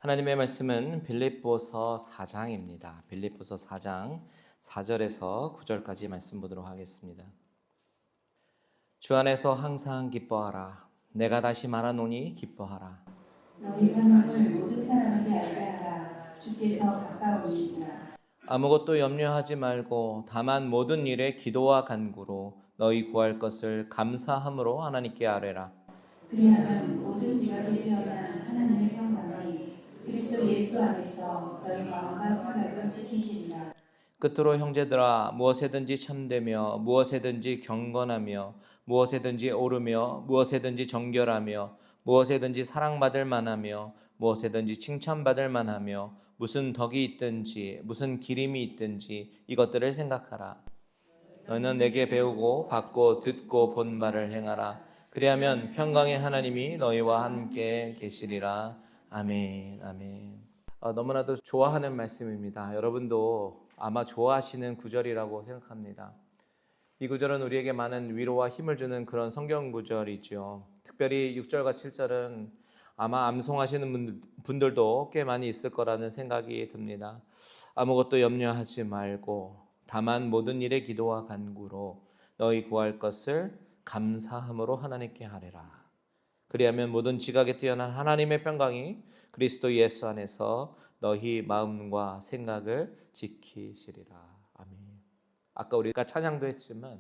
하나님의 말씀은 빌립보서 4장입니다. 빌립보서 4장 4절에서 9절까지 말씀 보도록 하겠습니다. 주 안에서 항상 기뻐하라. 내가 다시 말하노니 기뻐하라. 너희 변함을 모든 사람에게 알게 하라. 주께서 가까우시니라. 아무것도 염려하지 말고 다만 모든 일에 기도와 간구로 너희 구할 것을 감사함으로 하나님께 아뢰라. 그리하면 모든 지각에 태어난 하나님의 평강이 그리스도 예수 안에서 너희 마음과 생각을 지키시리라. 끝으로 형제들아, 무엇에든지 참되며 무엇에든지 경건하며 무엇에든지 오르며 무엇에든지 정결하며 무엇에든지 사랑받을 만하며 무엇에든지 칭찬받을 만하며 무슨 덕이 있든지 무슨 기림이 있든지 이것들을 생각하라. 너희는 내게 배우고 받고 듣고 본 바를 행하라. 그리하면 평강의 하나님이 너희와 함께 계시리라. 아멘. 아멘. 너무나도 좋아하는 말씀입니다. 여러분도 아마 좋아하시는 구절이라고 생각합니다. 이 구절은 우리에게 많은 위로와 힘을 주는 그런 성경 구절이죠. 특별히 6절과 7절은 아마 암송하시는 분들도 꽤 많이 있을 거라는 생각이 듭니다. 아무것도 염려하지 말고 다만 모든 일에 기도와 간구로 너희 구할 것을 감사함으로 하나님께 하리라. 그리하면 모든 지각에 뛰어난 하나님의 평강이 그리스도 예수 안에서 너희 마음과 생각을 지키시리라. 아멘. 아까 우리가 찬양도 했지만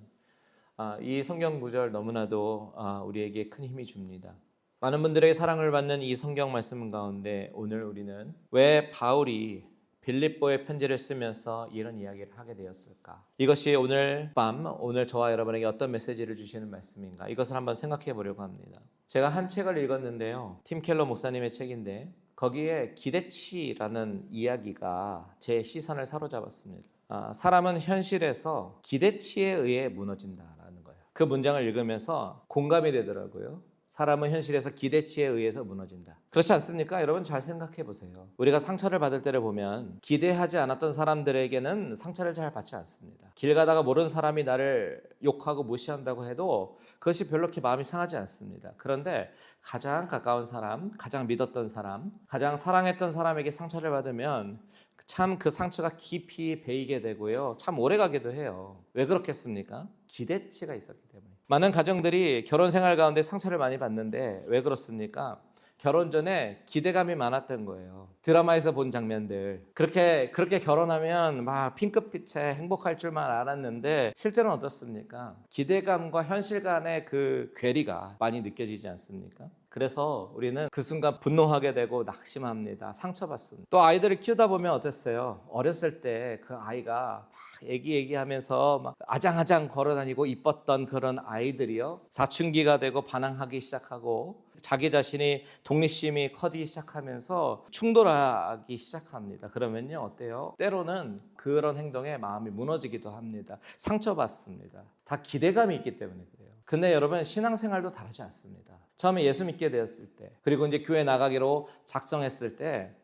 이 성경 구절 너무나도 우리에게 큰 힘이 줍니다. 많은 분들에게 사랑을 받는 이 성경 말씀 가운데 오늘 우리는 왜 바울이 빌립보의 편지를 쓰면서 이런 이야기를 하게 되었을까? 이것이 오늘 밤, 오늘 저와 여러분에게 어떤 메시지를 주시는 말씀인가? 이것을 한번 생각해 보려고 합니다. 제가 한 책을 읽었는데요. 팀 켈러 목사님의 책인데 거기에 기대치라는 이야기가 제 시선을 사로잡았습니다. 사람은 현실에서 기대치에 의해 무너진다라는 거예요. 그 문장을 읽으면서 공감이 되더라고요. 사람은 현실에서 기대치에 의해서 무너진다. 그렇지 않습니까? 여러분 잘 생각해 보세요. 우리가 상처를 받을 때를 보면 기대하지 않았던 사람들에게는 상처를 잘 받지 않습니다. 길 가다가 모르는 사람이 나를 욕하고 무시한다고 해도 그것이 별로 그렇게 마음이 상하지 않습니다. 그런데 가장 가까운 사람, 가장 믿었던 사람, 가장 사랑했던 사람에게 상처를 받으면 참 그 상처가 깊이 배이게 되고요. 참 오래가기도 해요. 왜 그렇겠습니까? 기대치가 있었기 때문에. 많은 가정들이 결혼 생활 가운데 상처를 많이 받는데 왜 그렇습니까? 결혼 전에 기대감이 많았던 거예요. 드라마에서 본 장면들. 그렇게 결혼하면 막 핑크빛에 행복할 줄만 알았는데 실제로는 어떻습니까? 기대감과 현실 간의 그 괴리가 많이 느껴지지 않습니까? 그래서 우리는 그 순간 분노하게 되고 낙심합니다. 상처받습니다. 또 아이들을 키우다 보면 어땠어요? 어렸을 때 그 아이가 애기하면서 막 아장아장 걸어다니고 이뻤던 그런 아이들이요, 사춘기가 되고 반항하기 시작하고 자기 자신이 독립심이 커지기 시작하면서 충돌하기 시작합니다. 그러면요 어때요? 때로는 그런 행동에 마음이 무너지기도 합니다. 상처받습니다. 다 기대감이 있기 때문에 그래요. 근데 여러분 신앙생활도 다르지 않습니다. 처음에 예수 믿게 되었을 때, 그리고 이제 교회 나가기로 작정했을 때,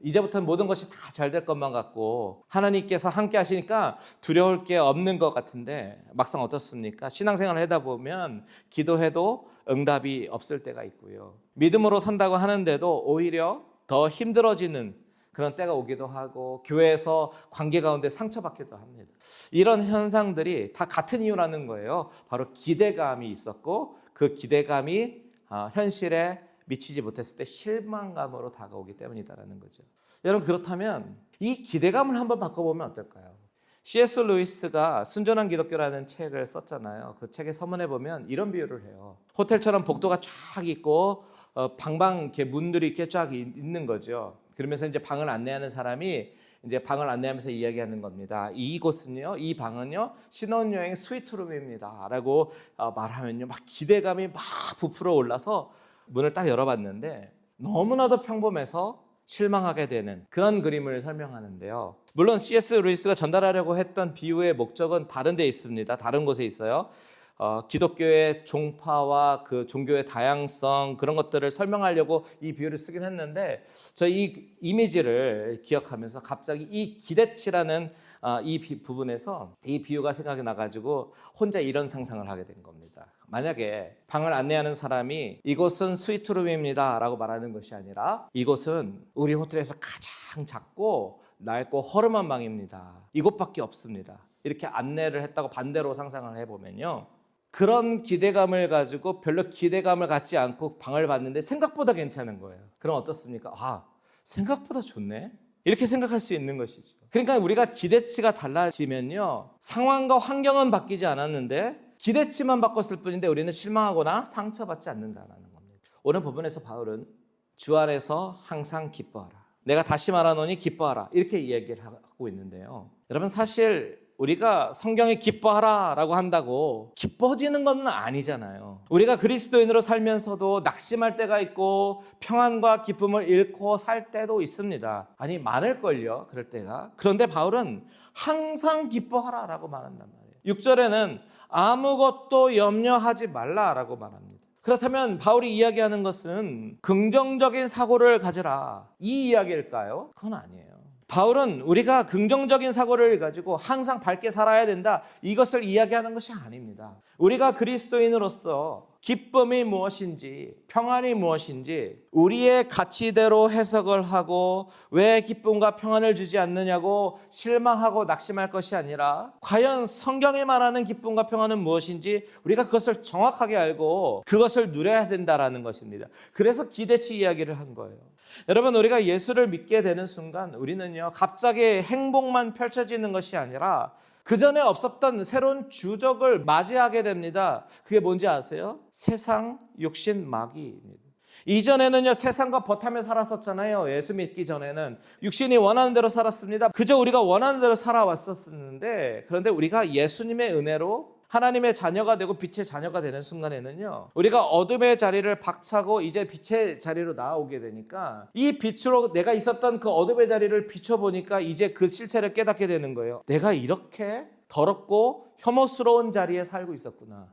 이제부터는 모든 것이 다 잘 될 것만 같고 하나님께서 함께 하시니까 두려울 게 없는 것 같은데 막상 어떻습니까? 신앙생활을 하다 보면 기도해도 응답이 없을 때가 있고요. 믿음으로 산다고 하는데도 오히려 더 힘들어지는 그런 때가 오기도 하고 교회에서 관계 가운데 상처받기도 합니다. 이런 현상들이 다 같은 이유라는 거예요. 바로 기대감이 있었고 그 기대감이 현실에 미치지 못했을 때 실망감으로 다가오기 때문이다라는 거죠. 여러분 그렇다면 이 기대감을 한번 바꿔보면 어떨까요? C.S. 루이스가 순전한 기독교라는 책을 썼잖아요. 그 책의 서문에 보면 이런 비유를 해요. 호텔처럼 복도가 쫙 있고 방방 이렇게 문들이 이렇게 쫙 있는 거죠. 그러면서 이제 방을 안내하는 사람이 이제 방을 안내하면서 이야기하는 겁니다. 이곳은요, 이 방은요, 신혼여행 스위트룸입니다. 라고 말하면요, 막 기대감이 막 부풀어 올라서 문을 딱 열어봤는데 너무나도 평범해서 실망하게 되는 그런 그림을 설명하는데요. 물론 C.S. 루이스가 전달하려고 했던 비유의 목적은 다른 데 있습니다. 다른 곳에 있어요. 기독교의 종파와 그 종교의 다양성 그런 것들을 설명하려고 이 비유를 쓰긴 했는데 저 이 이미지를 기억하면서 갑자기 이 기대치라는 이 부분에서 이 비유가 생각이 나가지고 혼자 이런 상상을 하게 된 겁니다. 만약에 방을 안내하는 사람이 이곳은 스위트룸입니다 라고 말하는 것이 아니라 이곳은 우리 호텔에서 가장 작고 낡고 허름한 방입니다. 이곳밖에 없습니다. 이렇게 안내를 했다고 반대로 상상을 해보면요. 그런 기대감을 가지고 별로 기대감을 갖지 않고 방을 봤는데 생각보다 괜찮은 거예요. 그럼 어떻습니까? 생각보다 좋네? 이렇게 생각할 수 있는 것이죠. 그러니까 우리가 기대치가 달라지면요. 상황과 환경은 바뀌지 않았는데 기대치만 바꿨을 뿐인데 우리는 실망하거나 상처받지 않는다는 겁니다. 오늘 부분에서 바울은 주 안에서 항상 기뻐하라. 내가 다시 말하노니 기뻐하라. 이렇게 이야기를 하고 있는데요. 여러분 사실 우리가 성경에 기뻐하라라고 한다고 기뻐지는 건 아니잖아요. 우리가 그리스도인으로 살면서도 낙심할 때가 있고 평안과 기쁨을 잃고 살 때도 있습니다. 아니 많을걸요. 그럴 때가. 그런데 바울은 항상 기뻐하라라고 말한단 말이에요. 6절에는 아무것도 염려하지 말라라고 말합니다. 그렇다면 바울이 이야기하는 것은 긍정적인 사고를 가지라 이 이야기일까요? 그건 아니에요. 바울은 우리가 긍정적인 사고를 가지고 항상 밝게 살아야 된다 이것을 이야기하는 것이 아닙니다. 우리가 그리스도인으로서 기쁨이 무엇인지 평안이 무엇인지 우리의 가치대로 해석을 하고 왜 기쁨과 평안을 주지 않느냐고 실망하고 낙심할 것이 아니라 과연 성경이 말하는 기쁨과 평안은 무엇인지 우리가 그것을 정확하게 알고 그것을 누려야 된다라는 것입니다. 그래서 기대치 이야기를 한 거예요. 여러분 우리가 예수를 믿게 되는 순간 우리는요 갑자기 행복만 펼쳐지는 것이 아니라 그 전에 없었던 새로운 주적을 맞이하게 됩니다. 그게 뭔지 아세요? 세상, 육신, 마귀입니다. 이전에는요 세상과 버타며 살았었잖아요. 예수 믿기 전에는 육신이 원하는 대로 살았습니다. 그저 우리가 원하는 대로 살아왔었는데 그런데 우리가 예수님의 은혜로 하나님의 자녀가 되고 빛의 자녀가 되는 순간에는요 우리가 어둠의 자리를 박차고 이제 빛의 자리로 나아오게 되니까 이 빛으로 내가 있었던 그 어둠의 자리를 비춰보니까 이제 그 실체를 깨닫게 되는 거예요. 내가 이렇게 더럽고 혐오스러운 자리에 살고 있었구나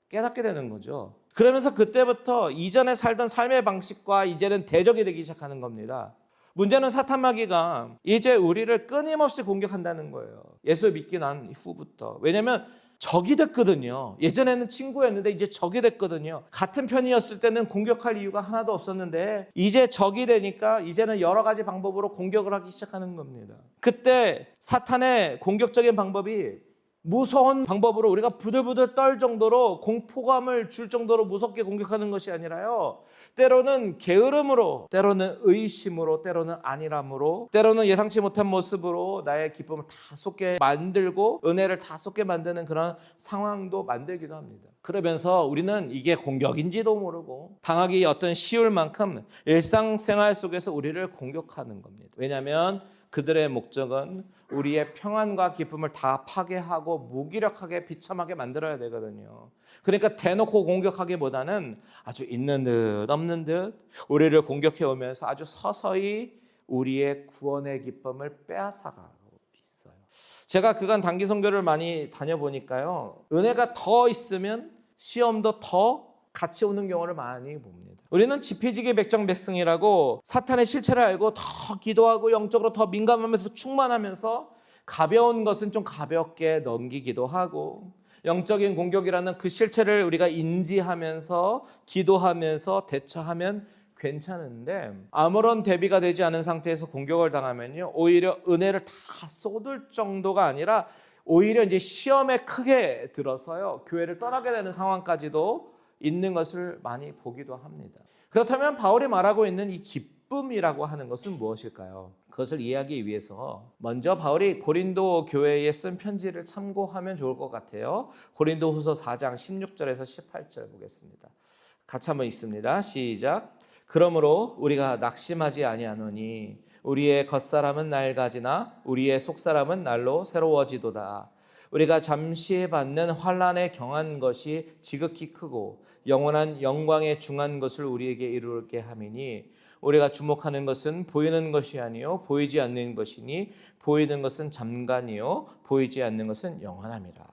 깨닫게 되는 거죠. 그러면서 그때부터 이전에 살던 삶의 방식과 이제는 대적이 되기 시작하는 겁니다. 문제는 사탄 마귀가 이제 우리를 끊임없이 공격한다는 거예요. 예수 믿기 난 후부터. 왜냐하면 적이 됐거든요. 예전에는 친구였는데 이제 적이 됐거든요. 같은 편이었을 때는 공격할 이유가 하나도 없었는데 이제 적이 되니까 이제는 여러 가지 방법으로 공격을 하기 시작하는 겁니다. 그때 사탄의 공격적인 방법이 무서운 방법으로 우리가 부들부들 떨 정도로 공포감을 줄 정도로 무섭게 공격하는 것이 아니라요. 때로는 게으름으로, 때로는 의심으로, 때로는 안일함으로, 때로는 예상치 못한 모습으로 나의 기쁨을 다 쏟게 만들고 은혜를 다 쏟게 만드는 그런 상황도 만들기도 합니다. 그러면서 우리는 이게 공격인지도 모르고 당하기 어떤 쉬울 만큼 일상생활 속에서 우리를 공격하는 겁니다. 왜냐하면 그들의 목적은 우리의 평안과 기쁨을 다 파괴하고 무기력하게 비참하게 만들어야 되거든요. 그러니까 대놓고 공격하기보다는 아주 있는 듯 없는 듯 우리를 공격해 오면서 아주 서서히 우리의 구원의 기쁨을 빼앗아가고 있어요. 제가 그간 단기 선교를 많이 다녀보니까요. 은혜가 더 있으면 시험도 더 같이 오는 경우를 많이 봅니다. 우리는 지피지기 백정백승이라고 사탄의 실체를 알고 더 기도하고 영적으로 더 민감하면서 충만하면서 가벼운 것은 좀 가볍게 넘기기도 하고 영적인 공격이라는 그 실체를 우리가 인지하면서 기도하면서 대처하면 괜찮은데 아무런 대비가 되지 않은 상태에서 공격을 당하면요 오히려 은혜를 다 쏟을 정도가 아니라 오히려 이제 시험에 크게 들어서요 교회를 떠나게 되는 상황까지도 있는 것을 많이 보기도 합니다. 그렇다면 바울이 말하고 있는 이 기쁨이라고 하는 것은 무엇일까요? 그것을 이해하기 위해서 먼저 바울이 고린도 교회에 쓴 편지를 참고하면 좋을 것 같아요. 고린도후서 4장 16절에서 18절 보겠습니다. 같이 한번 읽습니다. 시작. 그러므로 우리가 낙심하지 아니하노니 우리의 겉사람은 낡아지나 우리의 속사람은 날로 새로워지도다. 우리가 잠시 받는 환난에 경한 것이 지극히 크고 영원한 영광에 중한 것을 우리에게 이루게 함이니 우리가 주목하는 것은 보이는 것이 아니요 보이지 않는 것이니 보이는 것은 잠깐이요 보이지 않는 것은 영원함이라.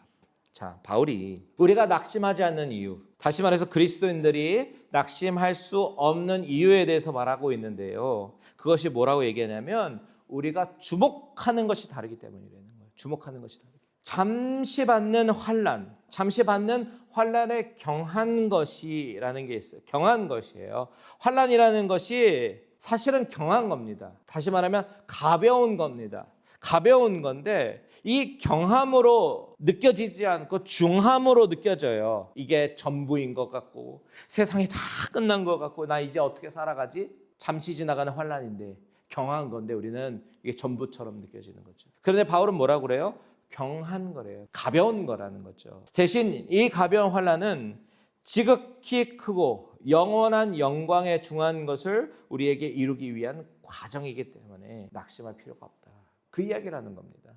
자, 바울이 우리가 낙심하지 않는 이유, 다시 말해서 그리스도인들이 낙심할 수 없는 이유에 대해서 말하고 있는데요. 그것이 뭐라고 얘기하냐면 우리가 주목하는 것이 다르기 때문이라는 거예요. 주목하는 것이 다르기. 잠시 받는 환난, 잠시 받는 환난에 경한 것이라는 게 있어요. 경한 것이에요. 환난이라는 것이 사실은 경한 겁니다. 다시 말하면 가벼운 겁니다. 가벼운 건데 이 경함으로 느껴지지 않고 중함으로 느껴져요. 이게 전부인 것 같고 세상이 다 끝난 것 같고 나 이제 어떻게 살아가지? 잠시 지나가는 환난인데 경한 건데 우리는 이게 전부처럼 느껴지는 거죠. 그런데 바울은 뭐라고 그래요? 경한 거래요. 가벼운 거라는 거죠. 대신 이 가벼운 환난은 지극히 크고 영원한 영광에 중한 것을 우리에게 이루기 위한 과정이기 때문에 낙심할 필요가 없다. 그 이야기라는 겁니다.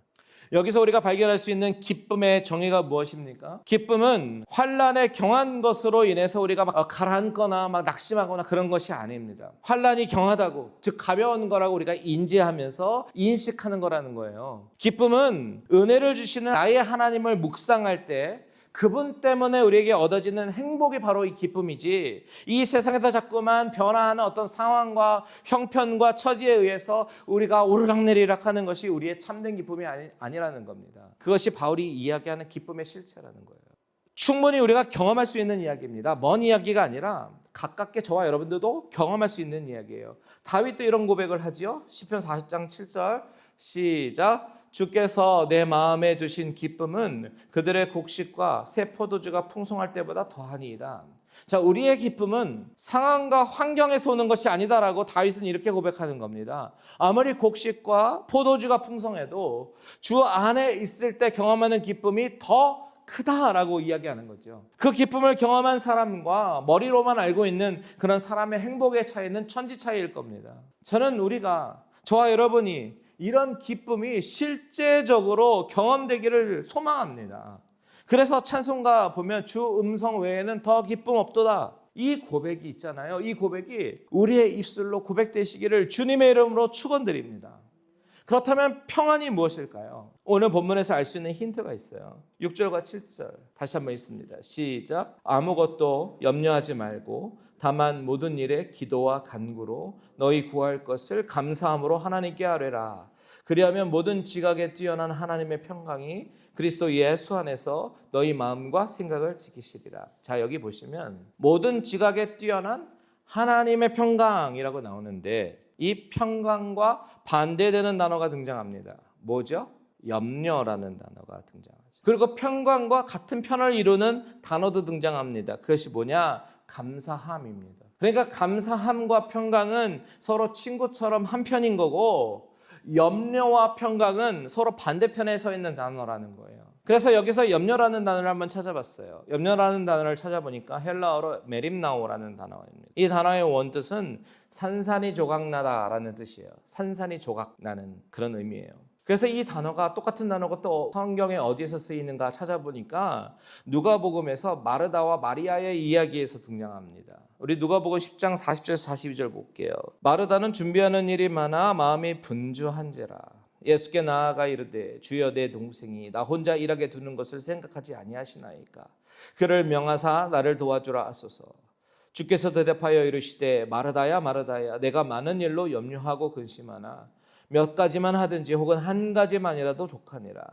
여기서 우리가 발견할 수 있는 기쁨의 정의가 무엇입니까? 기쁨은 환난에 경한 것으로 인해서 우리가 막 가라앉거나 막 낙심하거나 그런 것이 아닙니다. 환난이 경하다고, 즉 가벼운 거라고 우리가 인지하면서 인식하는 거라는 거예요. 기쁨은 은혜를 주시는 나의 하나님을 묵상할 때 그분 때문에 우리에게 얻어지는 행복이 바로 이 기쁨이지, 이 세상에서 자꾸만 변화하는 어떤 상황과 형편과 처지에 의해서 우리가 오르락내리락 하는 것이 우리의 참된 기쁨이 아니라는 겁니다. 그것이 바울이 이야기하는 기쁨의 실체라는 거예요. 충분히 우리가 경험할 수 있는 이야기입니다. 먼 이야기가 아니라 가깝게 저와 여러분들도 경험할 수 있는 이야기예요. 다윗도 이런 고백을 하지요. 시편 40장 7절 시작. 주께서 내 마음에 두신 기쁨은 그들의 곡식과 새 포도주가 풍성할 때보다 더하니이다. 자, 우리의 기쁨은 상황과 환경에서 오는 것이 아니다라고 다윗은 이렇게 고백하는 겁니다. 아무리 곡식과 포도주가 풍성해도 주 안에 있을 때 경험하는 기쁨이 더 크다라고 이야기하는 거죠. 그 기쁨을 경험한 사람과 머리로만 알고 있는 그런 사람의 행복의 차이는 천지 차이일 겁니다. 저와 여러분이 이런 기쁨이 실제적으로 경험되기를 소망합니다. 그래서 찬송가 보면 주 음성 외에는 더 기쁨 없도다. 이 고백이 있잖아요. 이 고백이 우리의 입술로 고백되시기를 주님의 이름으로 축원드립니다. 그렇다면 평안이 무엇일까요? 오늘 본문에서 알 수 있는 힌트가 있어요. 6절과 7절 다시 한번 읽습니다. 시작. 아무것도 염려하지 말고 다만 모든 일에 기도와 간구로 너희 구할 것을 감사함으로 하나님께 아뢰라. 그리하면 모든 지각에 뛰어난 하나님의 평강이 그리스도 예수 안에서 너희 마음과 생각을 지키시리라. 자, 여기 보시면 모든 지각에 뛰어난 하나님의 평강이라고 나오는데 이 평강과 반대되는 단어가 등장합니다. 뭐죠? 염려라는 단어가 등장하죠. 그리고 평강과 같은 편을 이루는 단어도 등장합니다. 그것이 뭐냐? 감사함입니다. 그러니까 감사함과 평강은 서로 친구처럼 한 편인 거고 염려와 평강은 서로 반대편에 서 있는 단어라는 거예요. 그래서 여기서 염려라는 단어를 한번 찾아봤어요. 염려라는 단어를 찾아보니까 헬라어로 메림나오라는 단어입니다. 이 단어의 원뜻은 산산이 조각나다라는 뜻이에요. 산산이 조각나는 그런 의미예요. 그래서 이 단어가 똑같은 단어가 또 성경에 어디에서 쓰이는가 찾아보니까 누가복음에서 마르다와 마리아의 이야기에서 등장합니다. 우리 누가복음 10장 40절에서 42절 볼게요. 마르다는 준비하는 일이 많아 마음이 분주한지라 예수께 나아가 이르되 주여 내 동생이 나 혼자 일하게 두는 것을 생각하지 아니하시나이까. 그를 명하사 나를 도와주라 하소서. 주께서 대답하여 이르시되 마르다야 마르다야 내가 많은 일로 염려하고 근심하나 몇 가지만 하든지 혹은 한 가지만이라도 족하니라.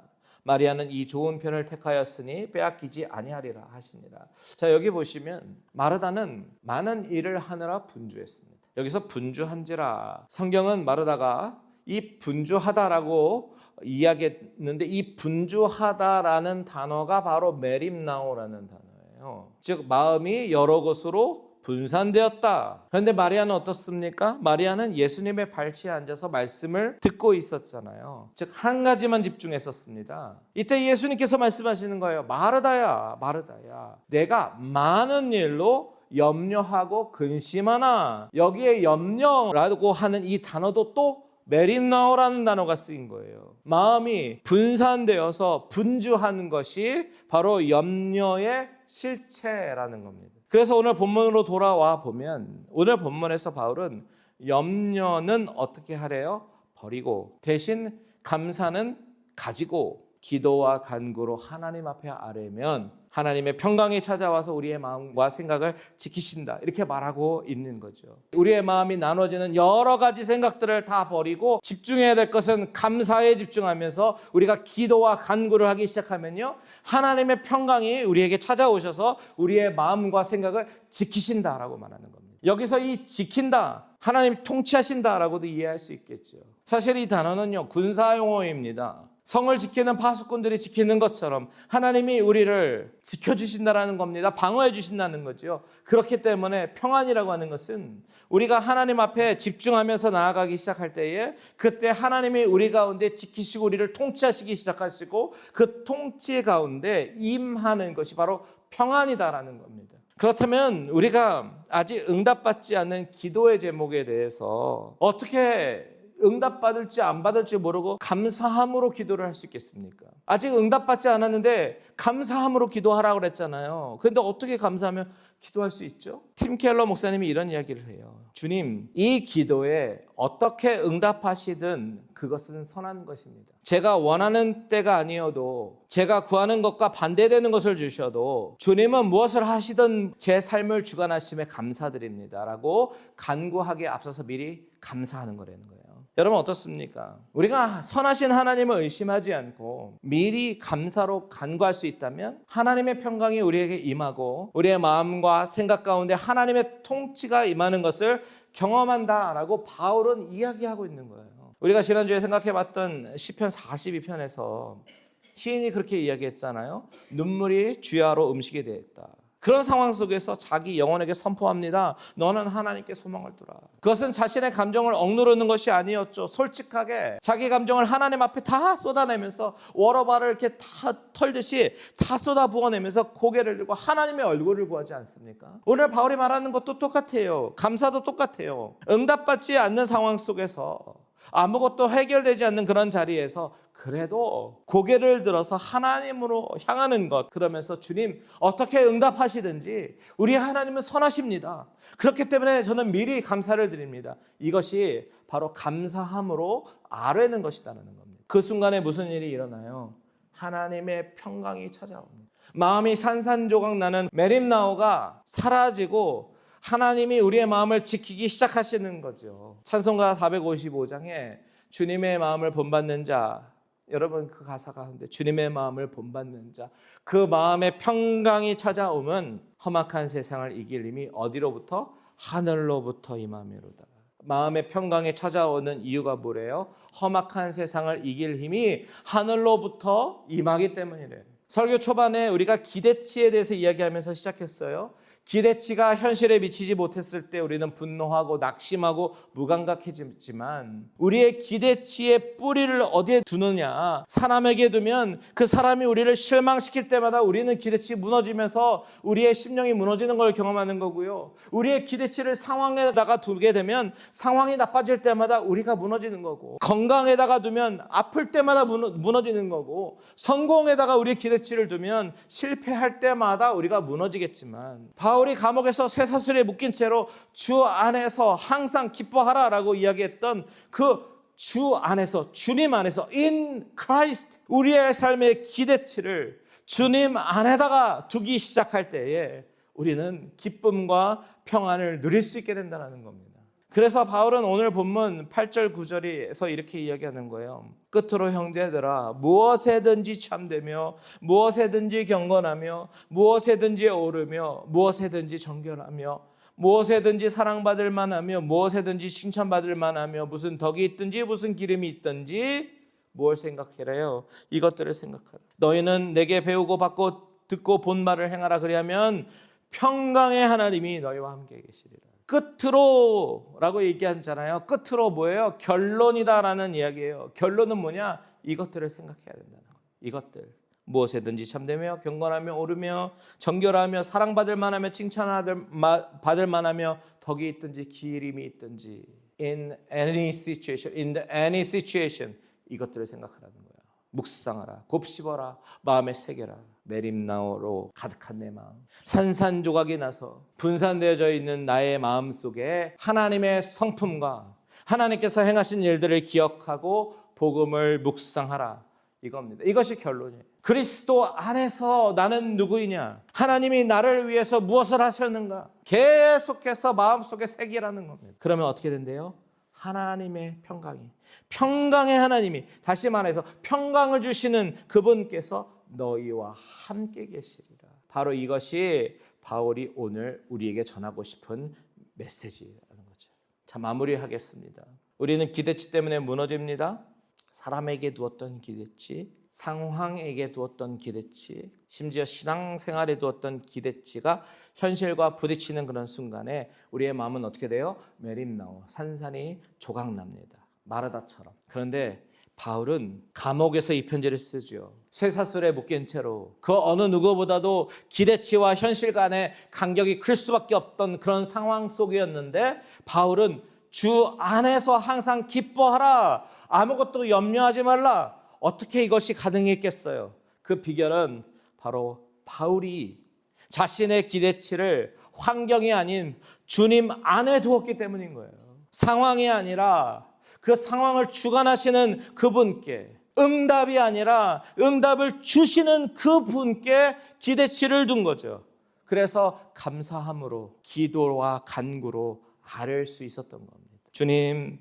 마리아는 이 좋은 편을 택하였으니 빼앗기지 아니하리라 하시니라. 자, 여기 보시면 마르다는 많은 일을 하느라 분주했습니다. 여기서 분주한지라, 성경은 마르다가 이 분주하다라고 이야기했는데 이 분주하다라는 단어가 바로 메림나오라는 단어예요. 즉 마음이 여러 곳으로 분산되었다. 그런데 마리아는 어떻습니까? 마리아는 예수님의 발치에 앉아서 말씀을 듣고 있었잖아요. 즉 한 가지만 집중했었습니다. 이때 예수님께서 말씀하시는 거예요. 마르다야 마르다야 내가 많은 일로 염려하고 근심하나. 여기에 염려라고 하는 이 단어도 또 메림나오라는 단어가 쓰인 거예요. 마음이 분산되어서 분주한 것이 바로 염려의 실체라는 겁니다. 그래서 오늘 본문으로 돌아와 보면 오늘 본문에서 바울은 염려는 어떻게 하래요? 버리고 대신 감사는 가지고 기도와 간구로 하나님 앞에 아뢰면 하나님의 평강이 찾아와서 우리의 마음과 생각을 지키신다. 이렇게 말하고 있는 거죠. 우리의 마음이 나눠지는 여러 가지 생각들을 다 버리고 집중해야 될 것은 감사에 집중하면서 우리가 기도와 간구를 하기 시작하면요, 하나님의 평강이 우리에게 찾아오셔서 우리의 마음과 생각을 지키신다라고 말하는 겁니다. 여기서 이 지킨다, 하나님이 통치하신다라고도 이해할 수 있겠죠. 사실 이 단어는요, 군사용어입니다. 성을 지키는 파수꾼들이 지키는 것처럼 하나님이 우리를 지켜주신다는 겁니다. 방어해 주신다는 거죠. 그렇기 때문에 평안이라고 하는 것은 우리가 하나님 앞에 집중하면서 나아가기 시작할 때에 그때 하나님이 우리 가운데 지키시고 우리를 통치하시기 시작하시고 그 통치 가운데 임하는 것이 바로 평안이다라는 겁니다. 그렇다면 우리가 아직 응답받지 않는 기도의 제목에 대해서 어떻게 응답받을지 안 받을지 모르고 감사함으로 기도를 할 수 있겠습니까? 아직 응답받지 않았는데 감사함으로 기도하라고 그랬잖아요. 그런데 어떻게 감사하면 기도할 수 있죠? 팀 켈러 목사님이 이런 이야기를 해요. 주님, 이 기도에 어떻게 응답하시든 그것은 선한 것입니다. 제가 원하는 때가 아니어도 제가 구하는 것과 반대되는 것을 주셔도 주님은 무엇을 하시든 제 삶을 주관하심에 감사드립니다 라고 간구하기에 앞서서 미리 감사하는 거라는 거예요. 여러분 어떻습니까? 우리가 선하신 하나님을 의심하지 않고 미리 감사로 간구할 수 있다면 하나님의 평강이 우리에게 임하고 우리의 마음과 생각 가운데 하나님의 통치가 임하는 것을 경험한다라고 바울은 이야기하고 있는 거예요. 우리가 지난주에 생각해봤던 시편 42편에서 시인이 그렇게 이야기했잖아요. 눈물이 주야로 음식이 되었다. 그런 상황 속에서 자기 영혼에게 선포합니다. 너는 하나님께 소망을 두라. 그것은 자신의 감정을 억누르는 것이 아니었죠. 솔직하게 자기 감정을 하나님 앞에 다 쏟아내면서 워러바를 이렇게 다 털듯이 다 쏟아 부어내면서 고개를 들고 하나님의 얼굴을 구하지 않습니까? 오늘 바울이 말하는 것도 똑같아요. 감사도 똑같아요. 응답받지 않는 상황 속에서 아무것도 해결되지 않는 그런 자리에서 그래도 고개를 들어서 하나님으로 향하는 것, 그러면서 주님 어떻게 응답하시든지 우리 하나님은 선하십니다. 그렇기 때문에 저는 미리 감사를 드립니다. 이것이 바로 감사함으로 아뢰는 것이다라는 겁니다. 그 순간에 무슨 일이 일어나요? 하나님의 평강이 찾아옵니다. 마음이 산산조각 나는 메림나오가 사라지고 하나님이 우리의 마음을 지키기 시작하시는 거죠. 찬송가 455장에 주님의 마음을 본받는 자, 여러분 그 가사가 하는데 주님의 마음을 본받는 자, 그 마음의 평강이 찾아오면 험악한 세상을 이길 힘이 어디로부터? 하늘로부터 임함이로다. 마음의 평강이 찾아오는 이유가 뭐래요? 험악한 세상을 이길 힘이 하늘로부터 임하기 때문이래요. 설교 초반에 우리가 기대치에 대해서 이야기하면서 시작했어요. 기대치가 현실에 미치지 못했을 때 우리는 분노하고 낙심하고 무감각해지지만 우리의 기대치의 뿌리를 어디에 두느냐, 사람에게 두면 그 사람이 우리를 실망시킬 때마다 우리는 기대치 무너지면서 우리의 심령이 무너지는 걸 경험하는 거고요. 우리의 기대치를 상황에다가 두게 되면 상황이 나빠질 때마다 우리가 무너지는 거고, 건강에다가 두면 아플 때마다 무너지는 거고, 성공에다가 우리의 기대치를 두면 실패할 때마다 우리가 무너지겠지만 바울이 감옥에서 쇠사슬에 묶인 채로 주 안에서 항상 기뻐하라라고 이야기했던 그 주 안에서, 주님 안에서 in Christ, 우리의 삶의 기대치를 주님 안에다가 두기 시작할 때에 우리는 기쁨과 평안을 누릴 수 있게 된다는 겁니다. 그래서 바울은 오늘 본문 8절 9절에서 이렇게 이야기하는 거예요. 끝으로 형제들아, 무엇에든지 참되며 무엇에든지 경건하며 무엇에든지 오르며 무엇에든지 정결하며 무엇에든지 사랑받을 만하며 무엇에든지 칭찬받을 만하며 무슨 덕이 있든지 무슨 기름이 있든지 뭘 생각해라요? 이것들을 생각하라. 너희는 내게 배우고 받고 듣고 본 말을 행하라. 그리하면 평강의 하나님이 너희와 함께 계시리라. 끝으로 라고 얘기하잖아요. 끝으로 뭐예요? 결론이다라는 이야기예요. 결론은 뭐냐? 이것들을 생각해야 된다는 거예요. 이것들. 무엇에든지 참되며 경건하며 오르며 정결하며 사랑받을 만하며 칭찬받을 만하며 덕이 있든지 기림이 있든지 in any situation 이것들을 생각하라는 거예요. 묵상하라, 곱씹어라, 마음에 새겨라. 메림나오로 가득한 내 마음, 산산조각이 나서 분산되어져 있는 나의 마음 속에 하나님의 성품과 하나님께서 행하신 일들을 기억하고 복음을 묵상하라. 이겁니다. 이것이 결론이에요. 그리스도 안에서 나는 누구이냐? 하나님이 나를 위해서 무엇을 하셨는가? 계속해서 마음속에 새기라는 겁니다. 그러면 어떻게 된대요? 하나님의 평강의 하나님이, 다시 말해서 평강을 주시는 그분께서 너희와 함께 계시리라. 바로 이것이 바울이 오늘 우리에게 전하고 싶은 메시지라는 거죠. 자, 마무리하겠습니다. 우리는 기대치 때문에 무너집니다. 사람에게 두었던 기대치, 상황에게 두었던 기대치, 심지어 신앙생활에 두었던 기대치가 현실과 부딪히는 그런 순간에 우리의 마음은 어떻게 돼요? 메림나오, 산산이 조각납니다. 마르다처럼. 그런데 바울은 감옥에서 이 편지를 쓰죠. 쇠사슬에 묶인 채로 그 어느 누구보다도 기대치와 현실 간의 간격이 클 수밖에 없던 그런 상황 속이었는데 바울은 주 안에서 항상 기뻐하라. 아무것도 염려하지 말라. 어떻게 이것이 가능했겠어요? 그 비결은 바로 바울이 자신의 기대치를 환경이 아닌 주님 안에 두었기 때문인 거예요. 상황이 아니라 그 상황을 주관하시는 그분께, 응답이 아니라 응답을 주시는 그분께 기대치를 둔 거죠. 그래서 감사함으로, 기도와 간구로 아뢰을 수 있었던 겁니다. 주님,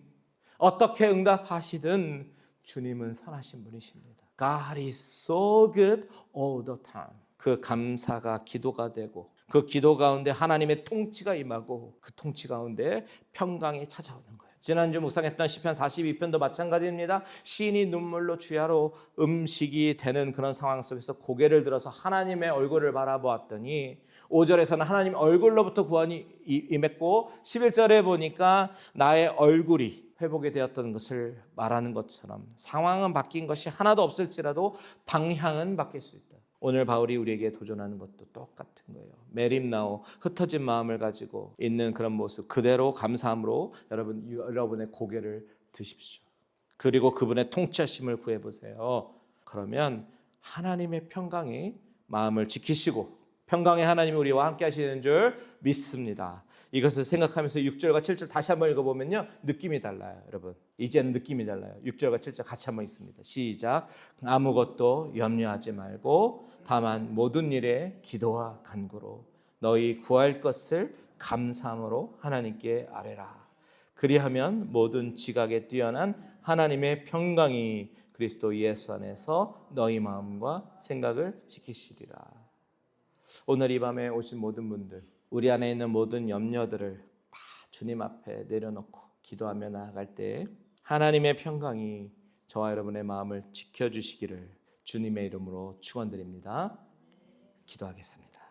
어떻게 응답하시든 주님은 선하신 분이십니다. God is so good all the time. 그 감사가 기도가 되고 그 기도 가운데 하나님의 통치가 임하고 그 통치 가운데 평강이 찾아오는 거예요. 지난주 묵상했던 시편 42편도 마찬가지입니다. 시인이 눈물로 주야로 음식이 되는 그런 상황 속에서 고개를 들어서 하나님의 얼굴을 바라보았더니 5절에서는 하나님 얼굴로부터 구원이 임했고 11절에 보니까 나의 얼굴이 회복이 되었던 것을 말하는 것처럼 상황은 바뀐 것이 하나도 없을지라도 방향은 바뀔 수 있다. 오늘 바울이 우리에게 도전하는 것도 똑같은 거예요. 메림나오, 흩어진 마음을 가지고 있는 그런 모습 그대로 감사함으로 여러분의 고개를 드십시오. 그리고 그분의 통치하심을 구해보세요. 그러면 하나님의 평강이 마음을 지키시고 평강의 하나님이 우리와 함께 하시는 줄 믿습니다. 이것을 생각하면서 6절과 7절 다시 한번 읽어보면요, 느낌이 달라요. 여러분, 이제는 느낌이 달라요. 6절과 7절 같이 한번 읽습니다. 시작. 아무것도 염려하지 말고 다만 모든 일에 기도와 간구로 너희 구할 것을 감사함으로 하나님께 아뢰라. 그리하면 모든 지각에 뛰어난 하나님의 평강이 그리스도 예수 안에서 너희 마음과 생각을 지키시리라. 오늘 이 밤에 오신 모든 분들, 우리 안에 있는 모든 염려들을 다 주님 앞에 내려놓고 기도하며 나아갈 때 하나님의 평강이 저와 여러분의 마음을 지켜주시기를 주님의 이름으로 축원드립니다. 기도하겠습니다.